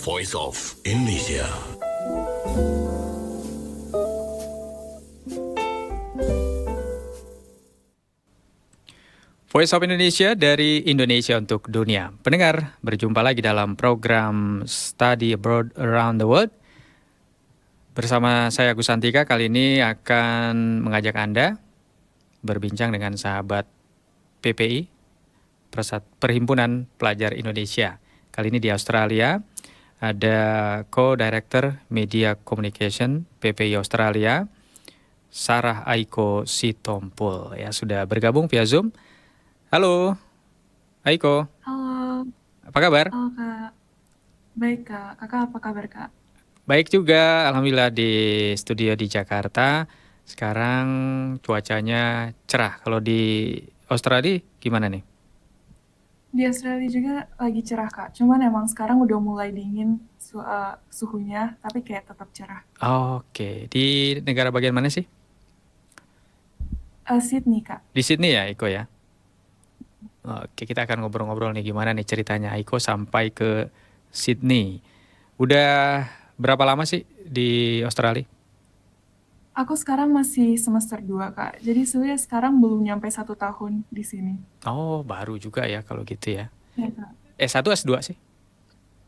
voice of Indonesia. Voice of Indonesia dari Indonesia untuk dunia. Pendengar, berjumpa lagi dalam program Study Abroad Around the World. Bersama saya Agus Santika, kali ini akan mengajak Anda berbincang dengan sahabat PPI, Perhimpunan Pelajar Indonesia. Kali ini di Australia, ada Co-Director Media Communication PPI Australia, Sarah Aiko Sitompul. Ya, sudah bergabung via Zoom. Halo, Aiko. Halo, Apa kabar? halo Kak. Baik Kak, Kakak apa kabar Kak? Baik juga, alhamdulillah di studio di Jakarta. Sekarang cuacanya cerah. Kalau di Australia gimana nih? Di Australia juga lagi cerah Kak, cuman emang sekarang udah mulai dingin suhunya, tapi kayak tetap cerah. Oke, di negara bagian mana sih? Sydney Kak. Di Sydney ya, Aiko ya? Oke, kita akan ngobrol-ngobrol nih gimana nih ceritanya Aiko sampai ke Sydney. Udah berapa lama sih di Australia? Aku sekarang masih semester 2 Kak, jadi sebenarnya sekarang belum nyampe 1 tahun di sini. Oh, baru juga ya kalau gitu ya. Ya Kak. S1, S2 sih?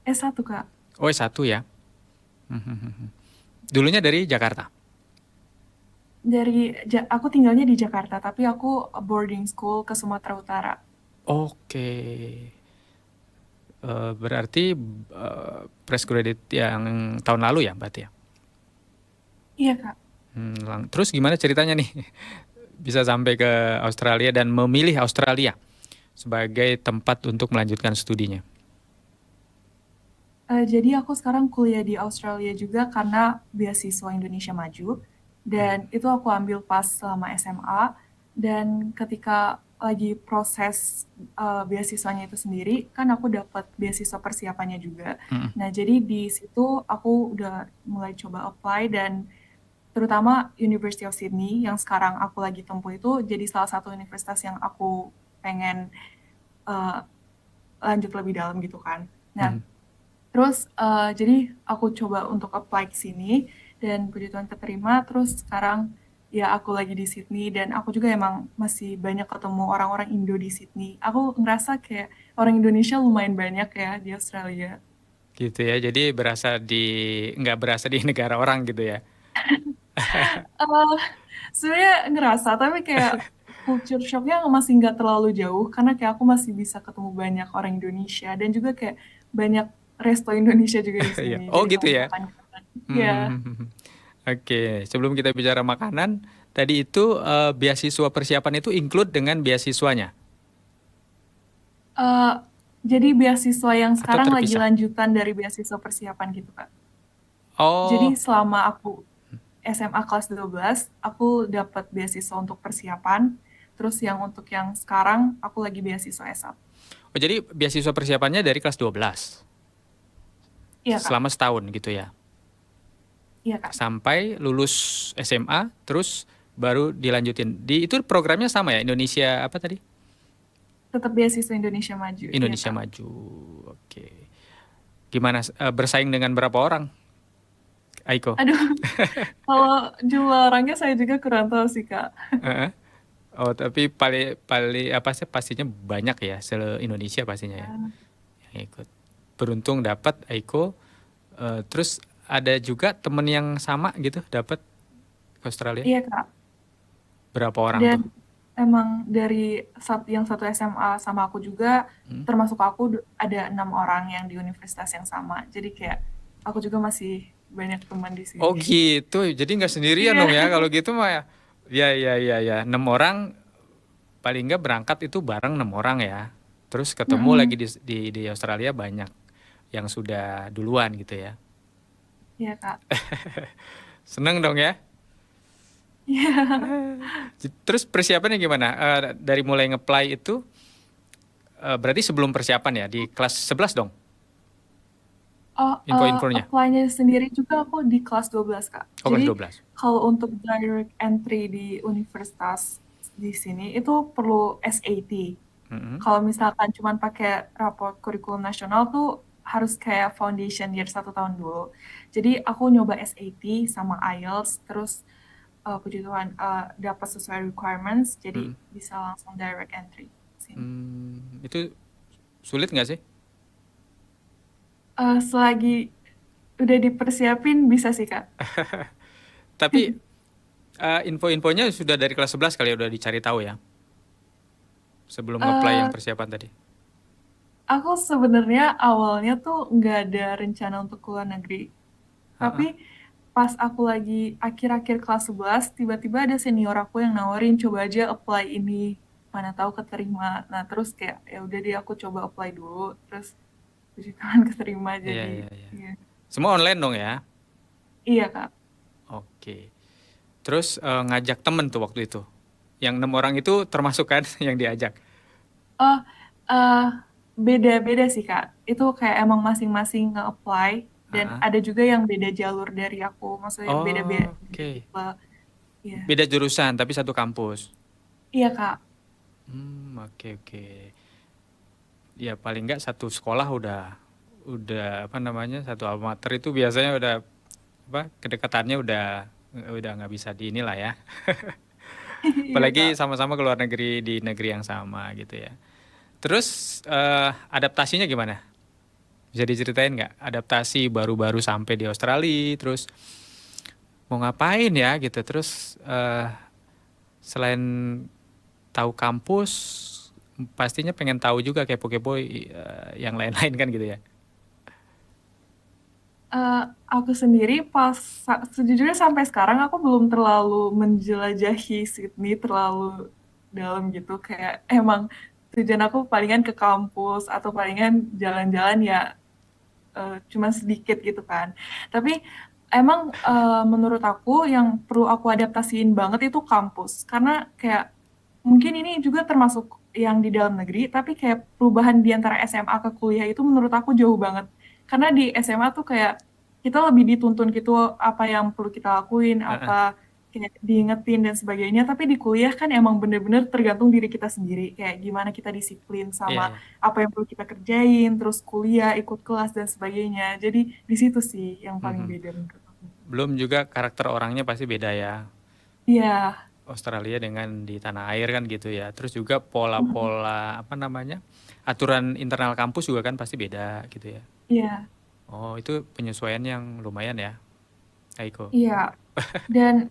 S1 Kak. Oh, S1 ya. Dulunya dari Jakarta. Aku tinggalnya di Jakarta, tapi aku boarding school ke Sumatera Utara. Oke. Berarti fresh graduate yang tahun lalu ya berarti ya? Iya Kak. Terus gimana ceritanya nih bisa sampai ke Australia dan memilih Australia sebagai tempat untuk melanjutkan studinya? Jadi aku sekarang kuliah di Australia juga karena beasiswa Indonesia Maju, dan itu aku ambil pas selama SMA, dan ketika lagi proses beasiswanya itu sendiri, kan aku dapat beasiswa persiapannya juga. Mm-mm. Nah, jadi di situ aku udah mulai coba apply, dan terutama University of Sydney yang sekarang aku lagi tempuh itu jadi salah satu universitas yang aku pengen uh, lanjut lebih dalam gitu kan. Nah, Mhm. terus jadi aku coba untuk apply ke sini dan puji Tuhan keterima. Terus sekarang ya aku lagi di Sydney dan aku juga emang masih banyak ketemu orang-orang Indo di Sydney. Aku ngerasa kayak orang Indonesia lumayan banyak ya di Australia. Gitu ya. Jadi nggak berasa di negara orang gitu ya. Eh Sebenarnya ngerasa, tapi kayak culture shocknya masih nggak terlalu jauh karena kayak aku masih bisa ketemu banyak orang Indonesia dan juga kayak banyak resto Indonesia juga di Iya. sini. Oh Jadi gitu kalau ya. makan kan, ya. Hmm. Oke, sebelum kita bicara makanan, tadi itu beasiswa persiapan itu include dengan beasiswanya Eh, jadi beasiswa yang atau sekarang lagi terpisah? lanjutan dari beasiswa persiapan gitu, Kak. Jadi Oh, selama aku SMA kelas 12, aku dapat beasiswa untuk persiapan. Terus untuk yang sekarang, aku lagi beasiswa S1. oh jadi beasiswa persiapannya dari kelas 12 Iya, Kak. selama setahun gitu ya. Iya, Kak. Sampai lulus SMA terus baru dilanjutin. Itu programnya sama ya, Indonesia apa tadi? Tetap beasiswa Indonesia Maju. Iya, Indonesia Kak. Maju. Oke. Gimana bersaing dengan berapa orang, Aiko? Aduh, kalau jumlah orangnya saya juga kurang tahu sih, Kak. Heeh. Oh, tapi paling paling apa sih pastinya banyak ya, se-Indonesia pastinya ya Ya. yang ikut. Beruntung dapat Aiko. Terus ada juga temen yang sama gitu dapat ke Australia. Iya, Kak. Berapa orang tuh? Dan emang dari yang satu SMA sama aku juga, Hmm? termasuk aku ada 6 orang yang di universitas yang sama. Jadi kayak aku juga masih banyak teman di Oh sini. gitu, jadi nggak sendirian Iya, dong ya kalau gitu mah ya. Ya ya ya ya, 6 orang paling nggak berangkat itu bareng 6 orang ya. Terus ketemu lagi mm-mm. di Australia banyak yang sudah duluan gitu ya. Iya Kak. Seneng dong ya. Iya. Terus persiapannya gimana? Dari mulai nge-apply itu berarti sebelum persiapan ya di kelas 11 dong Oh, info-infonya. apply-nya sendiri juga aku di kelas 12 Kak. Oh kelas Jadi 12. kalau untuk direct entry di universitas di sini itu perlu SAT. Mm-mm. Kalau misalkan cuman pakai raport kurikulum nasional tuh harus kayak foundation year 1 tahun dulu. Jadi aku nyoba SAT sama IELTS, terus puji Tuhan dapat sesuai requirements, jadi Mm. bisa langsung direct entry sini. Itu sulit nggak sih? Selagi udah dipersiapin bisa sih Kak. Tapi info-infonya sudah dari kelas 11 kali ya udah dicari tahu ya, sebelum nge-apply yang Eh, persiapan tadi. aku sebenarnya awalnya tuh nggak ada rencana untuk keluar negeri. Tapi Heeh. pas aku lagi akhir-akhir kelas 11, tiba-tiba ada senior aku yang nawarin coba aja apply ini, mana tahu keterima. Nah, terus kayak ya udah deh aku coba apply dulu, terus puji Tuhan keterima Iya, jadi iya, iya. iya. Semua online dong ya? Iya, Kak. Oke. Terus ngajak temen tuh waktu itu. Yang 6 orang itu termasuk kan yang diajak? Oh, eh beda-beda sih, Kak. Itu kayak emang masing-masing nge-apply dan Heeh. ada juga yang beda jalur dari aku, maksudnya beda-beda Oh, beda oke. tipe. Iya. Beda jurusan tapi satu kampus. Iya, Kak. Oke, oke. Ya paling nggak satu sekolah udah apa namanya, satu alma mater itu biasanya udah apa kedekatannya udah nggak bisa di inilah ya. Iya, Apalagi Kak. sama-sama ke luar negeri di negeri yang sama gitu ya. Terus adaptasinya gimana? Bisa diceritain nggak? Adaptasi baru-baru sampai di Australia, terus mau ngapain ya gitu. Terus selain tahu kampus, pastinya pengen tahu juga kepo-kepo yang lain-lain kan gitu ya. Eh, aku sendiri sejujurnya sampai sekarang aku belum terlalu menjelajahi Sydney terlalu dalam gitu. Kayak emang tujuan aku palingan ke kampus atau palingan jalan-jalan ya cuma sedikit gitu kan. Tapi emang menurut aku yang perlu aku adaptasiin banget itu kampus. Karena kayak mungkin ini juga termasuk yang di dalam negeri, tapi kayak perubahan di antara SMA ke kuliah itu menurut aku jauh banget. Karena di SMA tuh kayak kita lebih dituntun gitu apa yang perlu kita lakuin, Heeh. apa kayak diingetin dan sebagainya. Tapi di kuliah kan emang bener-bener tergantung diri kita sendiri. Kayak gimana kita disiplin Iya, sama iya. apa yang perlu kita kerjain, terus kuliah, ikut kelas dan sebagainya. Jadi di situ sih yang paling Mhm. beda menurut aku. Belum juga karakter orangnya pasti beda ya. Iya. Australia dengan di tanah air kan gitu ya. Terus juga pola-pola apa namanya? Aturan internal kampus juga kan pasti beda gitu ya. Iya. Oh, itu penyesuaian yang lumayan ya, Aiko. Iya. Dan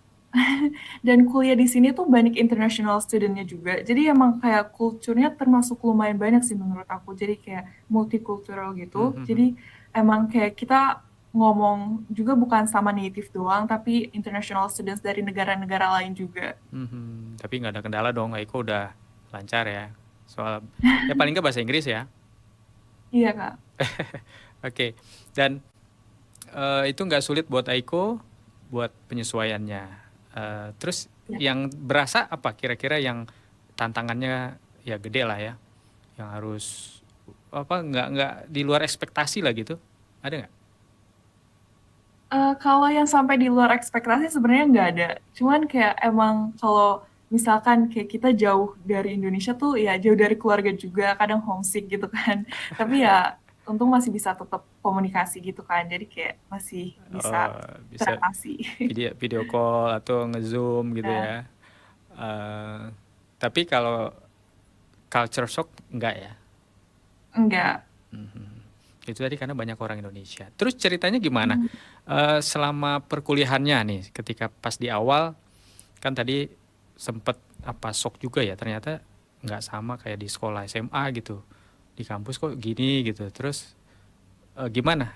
dan kuliah di sini tuh banyak international studentnya juga. Jadi emang kayak kulturnya termasuk lumayan banyak sih menurut aku. Jadi kayak multikultural gitu. Jadi Mhm. emang kayak kita ngomong juga bukan sama native doang, tapi international students dari negara-negara lain juga. Tapi nggak ada kendala dong, Aiko udah lancar ya. Soal ya paling nggak bahasa Inggris ya. Iya, Kak. Oke. Dan itu nggak sulit buat Aiko buat penyesuaiannya. Terus Ya. yang berasa apa kira-kira yang tantangannya ya gede lah ya, yang harus apa nggak di luar ekspektasi lah gitu, ada nggak? Kalau yang sampai di luar ekspektasi sebenarnya nggak ada. Cuman kayak emang kalau misalkan kayak kita jauh dari Indonesia tuh ya jauh dari keluarga juga, kadang homesick gitu kan. Tapi ya untung masih bisa tetap komunikasi gitu kan. Jadi kayak masih bisa Bisa teratasi. video video call atau ngezoom gitu Ya, ya. Eh, tapi kalau culture shock enggak ya. enggak. Itu tadi karena banyak orang Indonesia. Terus ceritanya gimana? Hmm. Selama perkuliahannya nih, ketika pas di awal kan tadi sempet apa shock juga ya, ternyata nggak sama kayak di sekolah SMA gitu, di kampus kok gini gitu. Terus gimana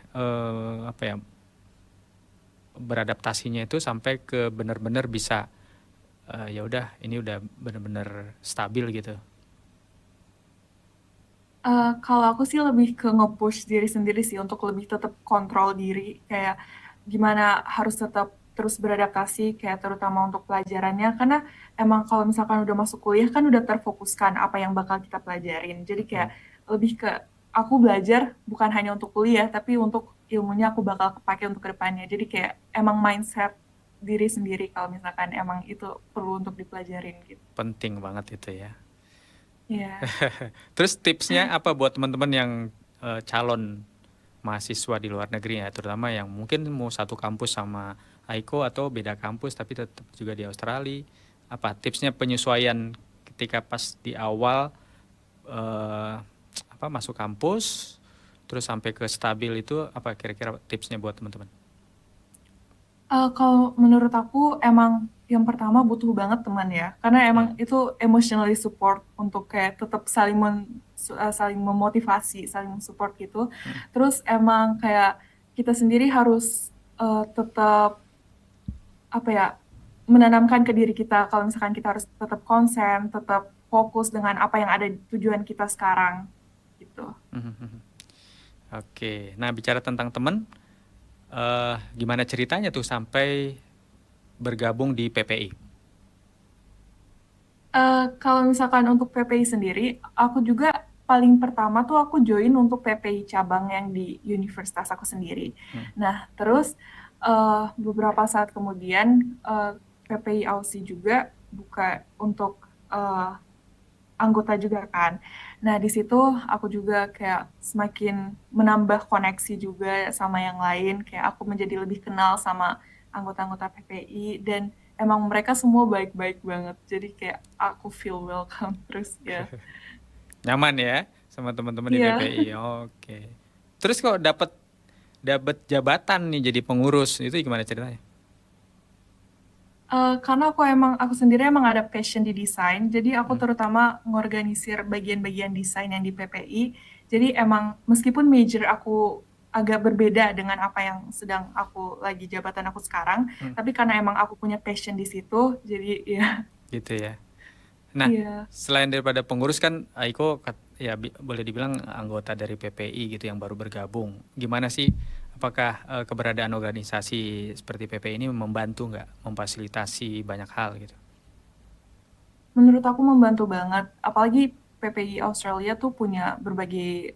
apa ya beradaptasinya itu sampai ke benar-benar bisa ya udah ini udah benar-benar stabil gitu. Kalau aku sih lebih ke nge-push diri sendiri sih untuk lebih tetap kontrol diri, kayak gimana harus tetap terus beradaptasi, kayak terutama untuk pelajarannya, karena emang kalau misalkan udah masuk kuliah kan udah terfokuskan apa yang bakal kita pelajarin. Jadi kayak Mm. lebih ke aku belajar bukan hanya untuk kuliah, tapi untuk ilmunya aku bakal kepake untuk kedepannya. Jadi kayak emang mindset diri sendiri kalau misalkan emang itu perlu untuk dipelajarin gitu. Penting banget itu ya. Ya. Terus tipsnya apa buat teman-teman yang calon mahasiswa di luar negeri ya, terutama yang mungkin mau satu kampus sama Aiko atau beda kampus tapi tetap juga di Australia. Apa tipsnya penyesuaian ketika pas di awal eh, apa masuk kampus terus sampai ke stabil itu apa kira-kira tipsnya buat teman-teman? Kalau menurut aku emang yang pertama butuh banget teman ya, karena emang Ya. itu emotionally support untuk kayak tetap saling memotivasi, saling support gitu. Hmm. Terus emang kayak kita sendiri harus tetap apa ya, menanamkan ke diri kita kalau misalkan kita harus tetap konsen, tetap fokus dengan apa yang ada di tujuan kita sekarang gitu. Oke, nah bicara tentang teman, gimana ceritanya tuh sampai bergabung di PPI? Kalau misalkan untuk PPI sendiri, aku juga paling pertama tuh aku join untuk PPI cabang yang di universitas aku sendiri. Hmm. Nah, terus beberapa saat kemudian PPI Aussie juga buka untuk eh, anggota juga kan. Nah, di situ aku juga kayak semakin menambah koneksi juga sama yang lain, kayak aku menjadi lebih kenal sama anggota-anggota PPI dan emang mereka semua baik-baik banget. Jadi kayak aku feel welcome terus ya. Nyaman ya sama teman-teman di Iya. PPI. Oke. Terus kok dapat dapat jabatan nih jadi pengurus itu gimana ceritanya? Karena aku sendiri emang ada passion di desain, jadi aku Hmm. terutama ngorganisir bagian-bagian desain yang di PPI. Jadi emang meskipun major aku agak berbeda dengan apa yang sedang aku lagi jabatan aku sekarang, Hmm. tapi karena emang aku punya passion di situ, jadi ya Gitu ya. Nah, iya. selain daripada pengurus kan Aiko ya boleh dibilang anggota dari PPI gitu yang baru bergabung. Gimana sih? Apakah keberadaan organisasi seperti PPI ini membantu nggak memfasilitasi banyak hal gitu? Menurut aku membantu banget, apalagi PPI Australia tuh punya berbagai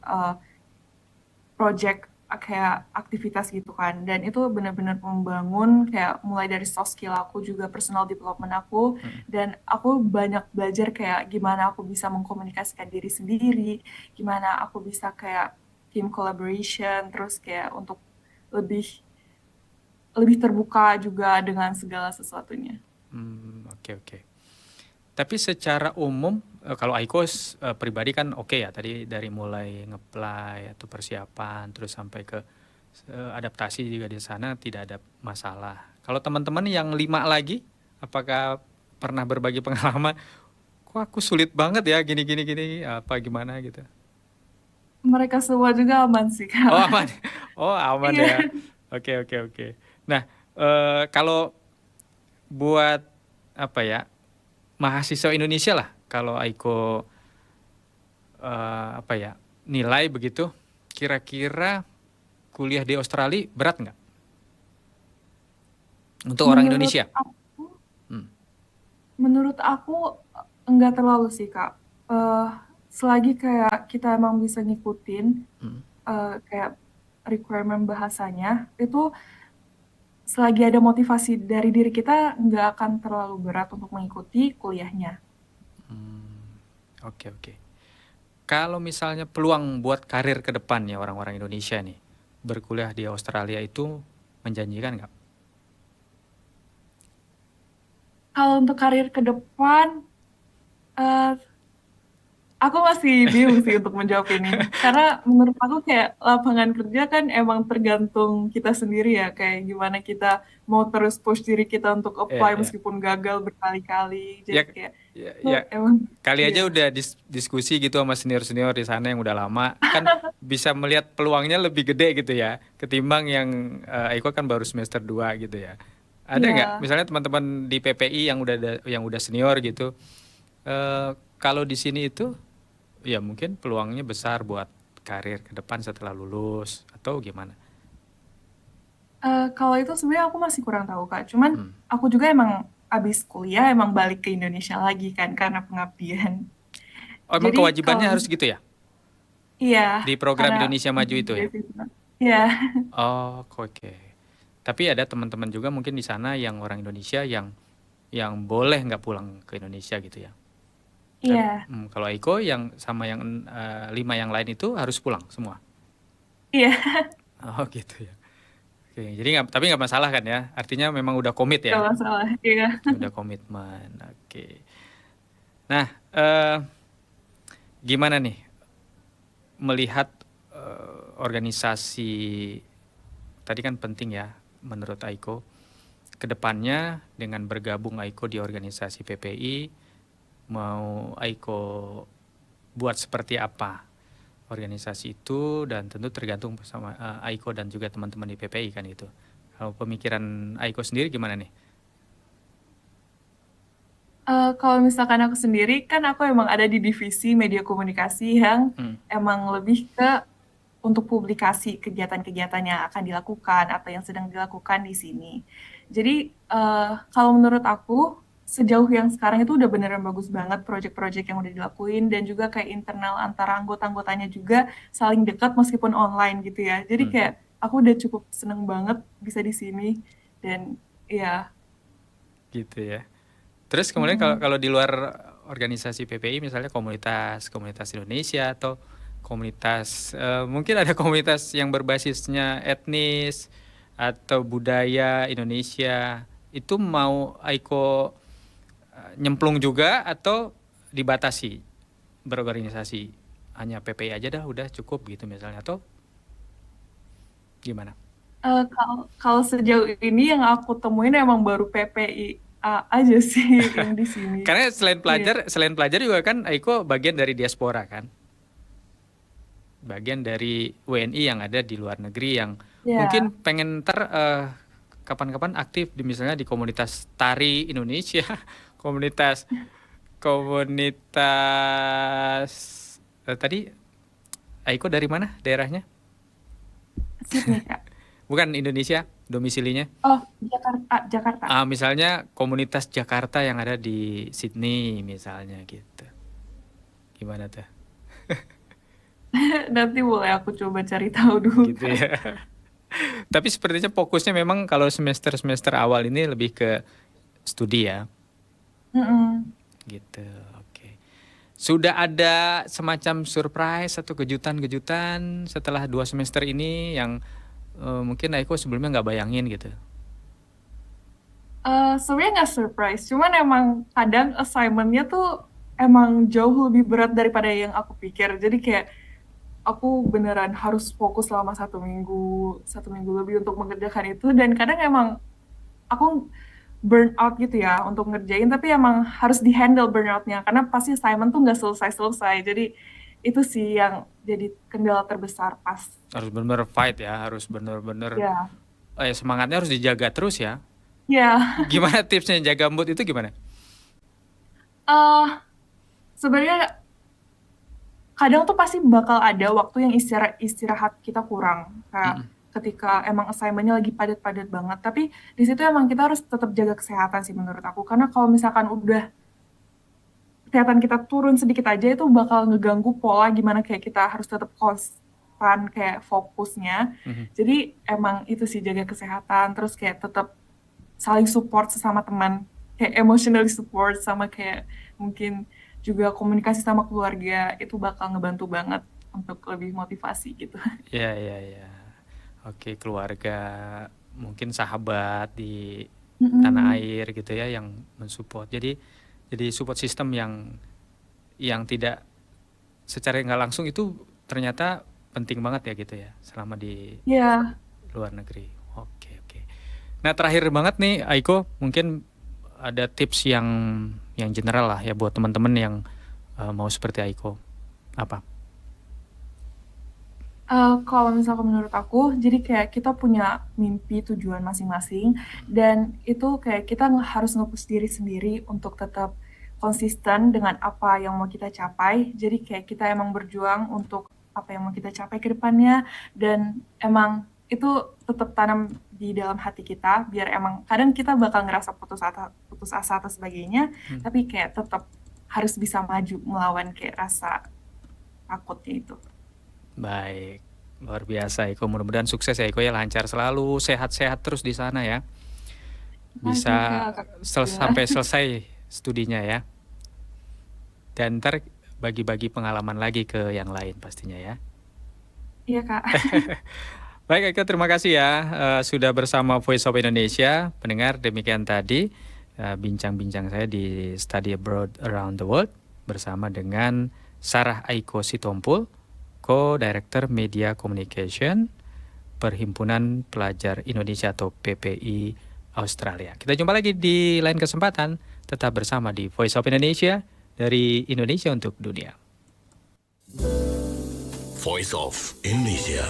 project kayak aktivitas gitu kan dan itu benar-benar membangun kayak mulai dari soft skill aku juga personal development aku Hmm. dan aku banyak belajar kayak gimana aku bisa mengkomunikasikan diri sendiri, gimana aku bisa kayak team collaboration terus kayak untuk lebih lebih terbuka juga dengan segala sesuatunya. Oke oke. Tapi secara umum kalau Aiko pribadi kan oke ya tadi dari mulai ngeplay atau persiapan terus sampai ke adaptasi juga di sana tidak ada masalah. Kalau teman-teman yang 5 lagi, apakah pernah berbagi pengalaman? Kok aku sulit banget ya gini gini gini apa gimana gitu? Mereka semua juga aman sih Oh Kak. aman, oh aman Iya. ya. Oke oke oke. Nah kalau buat apa ya mahasiswa Indonesia lah, kalau Aiko apa ya nilai begitu, kira-kira kuliah di Australia berat nggak untuk orang Menurut Indonesia? aku Hmm. Menurut aku enggak terlalu sih Kak. Eh, Selagi kayak kita emang bisa ngikutin Hmm. kayak requirement bahasanya, itu selagi ada motivasi dari diri kita nggak akan terlalu berat untuk mengikuti kuliahnya. Oke oke. Kalau misalnya peluang buat karir ke depannya orang-orang Indonesia nih berkuliah di Australia itu menjanjikan nggak? Kalau untuk karir ke depan, eh, aku masih bingung sih untuk menjawab ini. Karena menurut aku kayak lapangan kerja kan emang tergantung kita sendiri ya. Kayak gimana kita mau terus push diri kita untuk Ya apply ya meskipun gagal berkali-kali. ya Jadi kayak ya, itu ya. emang Kali iya. aja udah diskusi gitu sama senior-senior di sana yang udah lama kan bisa melihat peluangnya lebih gede gitu ya ketimbang yang Eko kan baru semester 2 gitu ya. Ada nggak Iya. misalnya teman-teman di PPI yang udah senior gitu kalau di sini itu ya mungkin peluangnya besar buat karir ke depan setelah lulus atau gimana? Kalau itu sebenarnya aku masih kurang tahu Kak. Cuman Hmm. aku juga emang abis kuliah emang balik ke Indonesia lagi kan karena pengabdian. Oh emang Jadi kalau kewajibannya harus gitu ya iya di program karena Indonesia Maju itu ya? beasiswa. Iya. Oh oke. Tapi ada teman-teman juga mungkin di sana yang orang Indonesia yang boleh nggak pulang ke Indonesia gitu ya. Iya. Kalau Aiko yang sama yang 5 yang lain itu harus pulang semua. Iya, Oh gitu ya. Oke, jadi tapi nggak masalah kan ya? Artinya memang udah komit gak ya? masalah. Iya. Udah komitmen. Oke. Nah, gimana nih melihat organisasi tadi kan penting ya menurut Aiko kedepannya dengan bergabung Aiko di organisasi PPI mau Aiko buat seperti apa organisasi itu dan tentu tergantung sama Aiko dan juga teman-teman di PPI kan itu. Kalau pemikiran Aiko sendiri gimana nih? Kalau misalkan aku sendiri, kan aku emang ada di divisi media komunikasi yang Hmm. emang lebih ke untuk publikasi kegiatan-kegiatan yang akan dilakukan atau yang sedang dilakukan di sini. Jadi, kalau menurut aku, sejauh yang sekarang itu udah beneran bagus banget proyek-proyek yang udah dilakuin dan juga kayak internal antara anggota-anggotanya juga saling dekat meskipun online gitu ya. Jadi Hmm. kayak aku udah cukup seneng banget bisa di sini dan ya. Gitu ya. Terus kemudian kalau Mm-mm. kalau di luar organisasi PPI misalnya komunitas Indonesia atau komunitas mungkin ada komunitas yang berbasisnya etnis atau budaya Indonesia itu mau Aiko nyemplung juga atau dibatasi berorganisasi hanya PPI aja dah udah cukup gitu misalnya atau gimana? Kalau kalau sejauh ini yang aku temuin emang baru PPI aja sih yang di sini. Karena Iya. selain pelajar juga kan Aiko bagian dari diaspora kan? Bagian dari WNI yang ada di luar negeri yang Ya. mungkin pengen kapan-kapan aktif di misalnya di komunitas tari Indonesia, komunitas komunitas tadi Aiko dari mana daerahnya? Sydney, Kak. Bukan Indonesia, domisilinya. Oh, Jakarta, Jakarta. Misalnya komunitas Jakarta yang ada di Sydney misalnya gitu. Gimana tuh? Nanti boleh aku coba cari tahu dulu, Gitu Kak. ya. Tapi sepertinya fokusnya memang kalau semester-semester awal ini lebih ke studi ya. Mm-mm. Gitu, oke. Sudah ada semacam surprise atau kejutan-kejutan setelah 2 semester ini yang mungkin Aiko sebelumnya nggak bayangin gitu. Sebenarnya nggak surprise, cuman emang kadang assignment-nya tuh emang jauh lebih berat daripada yang aku pikir. Jadi kayak aku beneran harus fokus selama 1 minggu lebih untuk mengerjakan itu. Dan kadang emang aku burn out gitu ya untuk ngerjain, tapi emang harus di-handle burnoutnya karena pasti assignment tuh nggak selesai-selesai. Jadi itu sih yang jadi kendala terbesar pas. Harus benar-benar fight ya, harus benar-benar Ya, semangatnya harus dijaga terus ya. ya. Gimana tipsnya jaga mood itu gimana? eh Sebenarnya kadang tuh pasti bakal ada waktu yang istirahat kita kurang. Kayak Mm-mm. ketika emang assignment-nya lagi padat-padat banget. Tapi di situ emang kita harus tetap jaga kesehatan sih menurut aku. Karena kalau misalkan udah kesehatan kita turun sedikit aja itu bakal ngeganggu pola gimana kayak kita harus tetap konstan kayak fokusnya. Mhm. Jadi emang itu sih jaga kesehatan. Terus kayak tetap saling support sesama teman. Kayak emotionally support sama kayak mungkin juga komunikasi sama keluarga itu bakal ngebantu banget untuk lebih motivasi gitu. Ya, ya, ya. Oke, keluarga, mungkin sahabat di tanah Mm-mm. air gitu ya yang mensupport. Jadi support system yang tidak secara nggak langsung itu ternyata penting banget ya gitu ya selama di Ya, luar negeri. Oke, oke. Nah, terakhir banget nih Aiko, mungkin ada tips yang general lah ya buat teman-teman yang mau seperti Aiko. Apa? kalau misalkan menurut aku, jadi kayak kita punya mimpi tujuan masing-masing, dan itu kayak kita harus nge-push diri sendiri untuk tetap konsisten dengan apa yang mau kita capai. Jadi kayak kita emang berjuang untuk apa yang mau kita capai ke depannya, dan emang itu tetap tanam di dalam hati kita, biar emang kadang kita bakal ngerasa putus asa atau sebagainya, Hmm. tapi kayak tetap harus bisa maju melawan kayak rasa takutnya itu. Baik. Luar biasa Iko, mudah-mudahan sukses ya Iko ya, lancar selalu, sehat-sehat terus di sana ya. Makasih Bisa Kak, Kakak juga. sampai selesai studinya ya. Dan ntar bagi-bagi pengalaman lagi ke yang lain pastinya ya. Iya, Kak. Baik Eka, terima kasih ya sudah bersama Voice of Indonesia. Pendengar, demikian tadi bincang-bincang saya di Study Abroad Around the World bersama dengan Sarah Aiko Sitompul, Co-Director Media Communication Perhimpunan Pelajar Indonesia atau PPI Australia. Kita jumpa lagi di lain kesempatan. Tetap bersama di Voice of Indonesia dari Indonesia untuk dunia. Voice of Indonesia.